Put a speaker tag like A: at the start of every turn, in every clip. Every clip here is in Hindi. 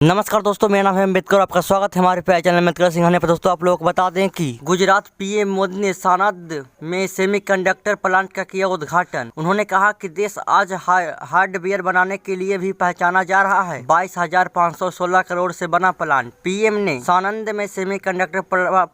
A: नमस्कार दोस्तों, मेरा नाम है अम्बेडकर। आपका स्वागत है हमारे प्यारे चैनल अम्बेडकर सिंघानिया पर। दोस्तों आप लोगों को बता दें कि गुजरात पीएम मोदी ने सानंद में सेमीकंडक्टर प्लांट का किया उद्घाटन। उन्होंने कहा कि देश आज हार्डवेयर बनाने के लिए भी पहचाना जा रहा है। 22,516 करोड़ से बना प्लांट। पीएम ने सानंद में सेमीकंडक्टर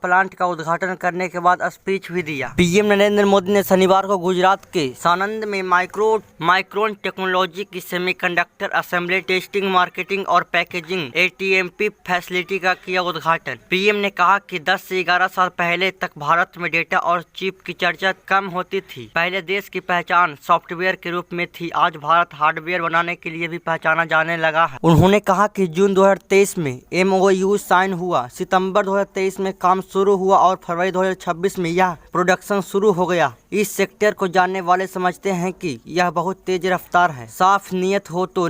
A: प्लांट का उद्घाटन करने के बाद स्पीच भी दिया। पीएम नरेंद्र मोदी ने शनिवार को गुजरात के सानंद में माइक्रोन टेक्नोलॉजी की सेमीकंडक्टर असेंबली, टेस्टिंग, मार्केटिंग और पैकेजिंग ATMP फैसिलिटी का किया उद्घाटन। पीएम ने कहा कि 10 से 11 साल पहले तक भारत में डेटा और चिप की चर्चा कम होती थी। पहले देश की पहचान सॉफ्टवेयर के रूप में थी, आज भारत हार्डवेयर बनाने के लिए भी पहचाना जाने लगा है। उन्होंने कहा कि जून 2023 में MOU साइन हुआ, सितंबर 2023 में काम शुरू हुआ और फरवरी 2026 में यह प्रोडक्शन शुरू हो गया। इस सेक्टर को जानने वाले समझते हैं कि यह बहुत तेज रफ्तार है। साफ नीयत हो तो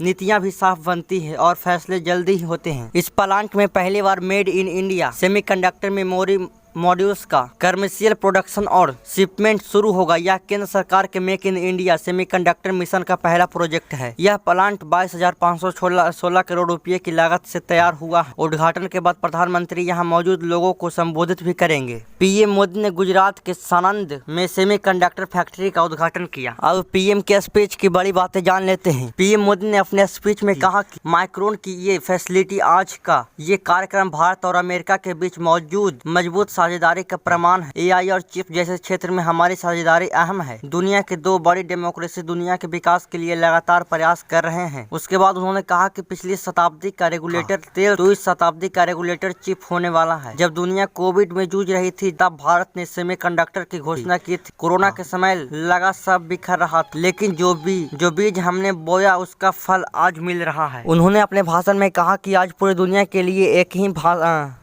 A: नीतियां भी साफ बनती है और फैसले जल्दी ही होते हैं। इस प्लांट में पहली बार made in India semiconductor memory modules का कमर्शियल प्रोडक्शन और शिपमेंट शुरू होगा। यह केंद्र सरकार के make in India semiconductor mission का पहला प्रोजेक्ट है। यह प्लांट 22,516 करोड़ रुपए की लागत से तैयार हुआ है। उद्घाटन के बाद प्रधानमंत्री यहां मौजूद लोगों को संबोधित भी करेंगे। पीएम मोदी ने गुजरात के सानंद में सेमीकंडक्टर फैक्ट्री का उद्घाटन किया। अब पीएम के स्पीच की बड़ी बातें जान लेते हैं। पीएम मोदी ने अपने स्पीच में कहा कि माइक्रोन की ये फैसिलिटी आज का ये कार्यक्रम भारत और अमेरिका के बीच मौजूद मजबूत साझेदारी का प्रमाण है। AI और चिप जैसे क्षेत्र में हमारी साझेदारी अहम है। दुनिया के दो बड़ी डेमोक्रेसी दुनिया के विकास के लिए लगातार प्रयास कर रहे हैं। उसके बाद उन्होंने कहा कि पिछली शताब्दी का रेगुलेटर तेल तो इस शताब्दी का रेगुलेटर चिप होने वाला है। जब दुनिया कोविड में जूझ रही थी तब भारत ने सेमीकंडक्टर की घोषणा की थी। कोरोना के समय लगा सब बिखर रहा था, लेकिन जो बीज हमने बोया उसका फल आज मिल रहा है। उन्होंने अपने भाषण में कहा कि आज पूरी दुनिया के लिए एक ही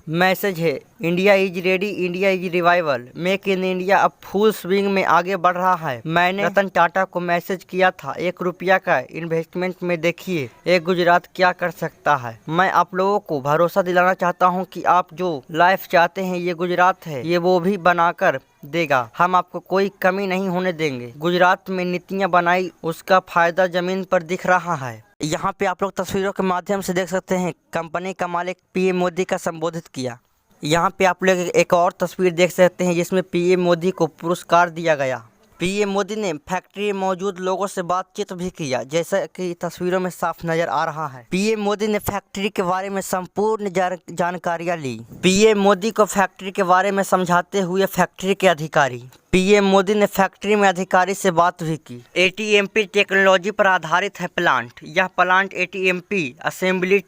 A: मैसेज है, India is ready, India is revival. Make in India अब फुल स्विंग में आगे बढ़ रहा है। मैंने रतन टाटा को मैसेज किया था, 1 रुपया का इन्वेस्टमेंट में देखिए एक गुजरात क्या कर सकता है। मैं आप लोगों को भरोसा दिलाना चाहता हूं कि आप जो लाइफ चाहते हैं ये गुजरात है, ये वो भी बनाकर देगा। हम आपको कोई कमी नहीं होने देंगे। गुजरात में नीतियां बनाई, उसका फायदा जमीन पर दिख रहा है। यहाँ पे आप लोग तस्वीरों के माध्यम से देख सकते हैं कंपनी का मालिक पीएम मोदी का संबोधित किया। यहाँ पे आप लोग एक और तस्वीर देख सकते हैं जिसमें पीएम मोदी को पुरस्कार दिया गया। पीएम मोदी ने फैक्ट्री में मौजूद लोगों से बातचीत भी किया, जैसा कि तस्वीरों में साफ नजर आ रहा है। पीएम मोदी ने फैक्ट्री के बारे में संपूर्ण जानकारियां ली। पीएम मोदी को फैक्ट्री के बारे में समझाते हुए फैक्ट्री के अधिकारी पीएम मोदी ने फैक्ट्री में अधिकारी से बात भी की। ATMP टेक्नोलॉजी पर आधारित है प्लांट। यह plant ATMP assembly,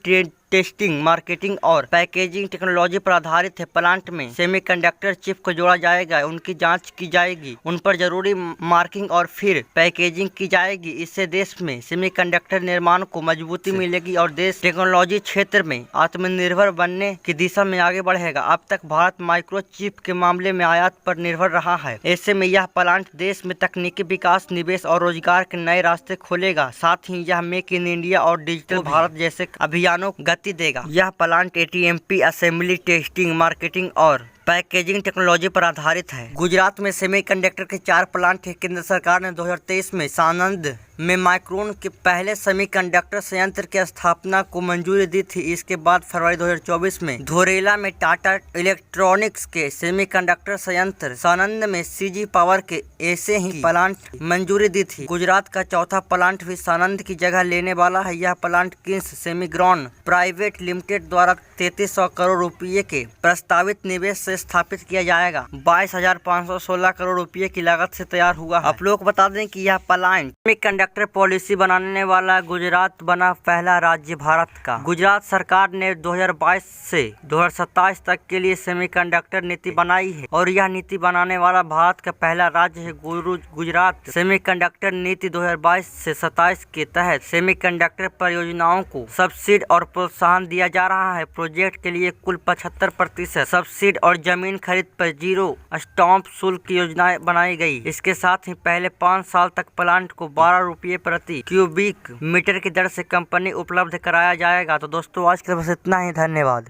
A: testing, marketing और पैकेजिंग टेक्नोलॉजी पर आधारित है। प्लांट में सेमीकंडक्टर चिप को जोड़ा जाएगा, उनकी जांच की जाएगी, उन पर जरूरी मार्किंग और फिर पैकेजिंग की जाएगी। इससे देश में सेमीकंडक्टर निर्माण को मजबूती मिलेगी और देश टेक्नोलॉजी क्षेत्र में आत्मनिर्भर बनने की दिशा में आगे बढ़ेगा। अब तक भारत माइक्रोचिप के मामले में आयात पर निर्भर रहा है। ऐसे में यह प्लांट देश में तकनीकी विकास, निवेश और रोजगार के नए रास्ते खोलेगा। साथ ही यह मेक इन इंडिया और डिजिटल भारत जैसे अभियानों को गति देगा। यह plant ATMP assembly, testing, marketing और पैकेजिंग टेक्नोलॉजी पर आधारित है। गुजरात में सेमीकंडक्टर के 4 प्लांट है। केंद्र सरकार ने 2023 में सानंद में माइक्रोन के पहले सेमीकंडक्टर संयंत्र की स्थापना को मंजूरी दी थी। इसके बाद फरवरी 2024 में धोरेला में टाटा इलेक्ट्रॉनिक्स के सेमीकंडक्टर संयंत्र, सानंद में CG पावर के ऐसे ही प्लांट मंजूरी दी थी। गुजरात का चौथा प्लांट भी सानंद की जगह लेने वाला है। यह प्लांट किंग्स सेमीग्रॉन प्राइवेट लिमिटेड द्वारा 3300 करोड़ रुपये के प्रस्तावित निवेश से स्थापित किया जाएगा। 22,516 करोड़ रुपए की लागत से तैयार हुआ है। आप लोग को बता दें कि यह प्लांट सेमीकंडक्टर पॉलिसी बनाने वाला गुजरात बना पहला राज्य भारत का। गुजरात सरकार ने 2022 से 2027 तक के लिए सेमीकंडक्टर नीति बनाई है और यह नीति बनाने वाला भारत का पहला राज्य है। गुजरात सेमीकंडक्टर नीति 2022 से 27 के तहत सेमीकंडक्टर परियोजनाओं को सब्सिडी और प्रोत्साहन दिया जा रहा है। प्रोजेक्ट के लिए कुल 75% सब्सिडी और जमीन खरीद पर 0 स्टॉम्प शुल्क की योजना बनाई गई। इसके साथ ही पहले 5 साल तक प्लांट को 12 रुपये प्रति क्यूबिक मीटर की दर से कंपनी उपलब्ध कराया जाएगा। तो दोस्तों आज के बस इतना ही। धन्यवाद।